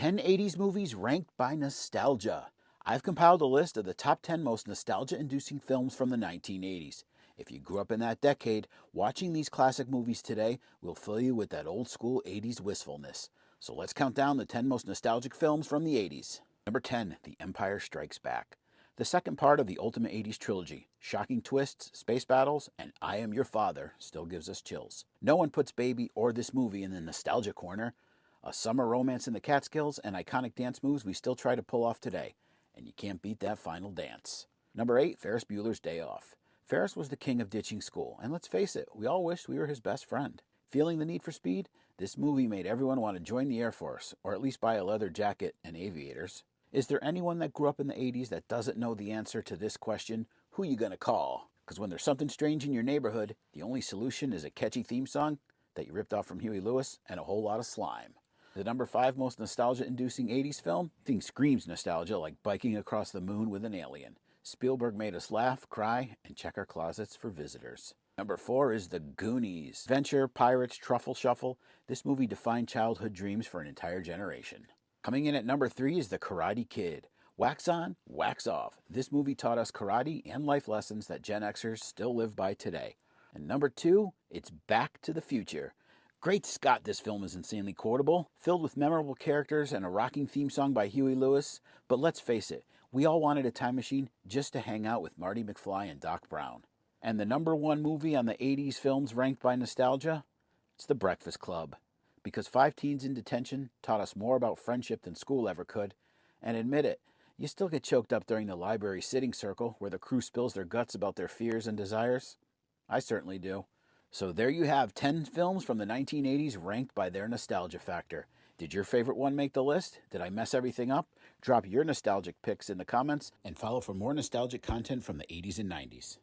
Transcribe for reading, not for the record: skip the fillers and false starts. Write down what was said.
10 80s movies ranked by nostalgia. I've compiled a list of the top 10 most nostalgia-inducing films from the 1980s. If you grew up in that decade, watching these classic movies today will fill you with that old school 80s wistfulness. So let's count down the 10 most nostalgic films from the 80s. Number 10, The Empire Strikes Back. The second part of the ultimate 80s trilogy. Shocking twists, space battles, and I Am Your Father still gives us chills. No one puts Baby or this movie in the nostalgia corner. A summer romance in the Catskills and iconic dance moves we still try to pull off today. And you can't beat that final dance. Number 8, Ferris Buellers Day Off. Ferris was the king of ditching school, and let's face it, we all wished we were his best friend. Feeling the need for speed? This movie made everyone want to join the Air Force, or at least buy a leather jacket and aviators. Is there anyone that grew up in the 80s that doesn't know the answer to this question? Who you gonna call? Because when there's something strange in your neighborhood, the only solution is a catchy theme song that you ripped off from Huey Lewis and a whole lot of slime. The number 5 most nostalgia-inducing 80s film? Thing screams nostalgia like biking across the moon with an alien. Spielberg made us laugh, cry, and check our closets for visitors. Number 4 is The Goonies. Adventure, pirates, truffle shuffle. This movie defined childhood dreams for an entire generation. Coming in at number 3 is The Karate Kid. Wax on, wax off. This movie taught us karate and life lessons that Gen Xers still live by today. And number 2, it's Back to the Future. Great Scott, this film is insanely quotable, filled with memorable characters and a rocking theme song by Huey Lewis. But let's face it, we all wanted a time machine just to hang out with Marty McFly and Doc Brown. And the number 1 movie on the 80s films ranked by nostalgia? It's The Breakfast Club. Because 5 teens in detention taught us more about friendship than school ever could. And admit it, you still get choked up during the library sitting circle where the crew spills their guts about their fears and desires. I certainly do. So there you have 10 films from the 1980s ranked by their nostalgia factor. Did your favorite one make the list? Did I mess everything up? Drop your nostalgic picks in the comments and follow for more nostalgic content from the 80s and 90s.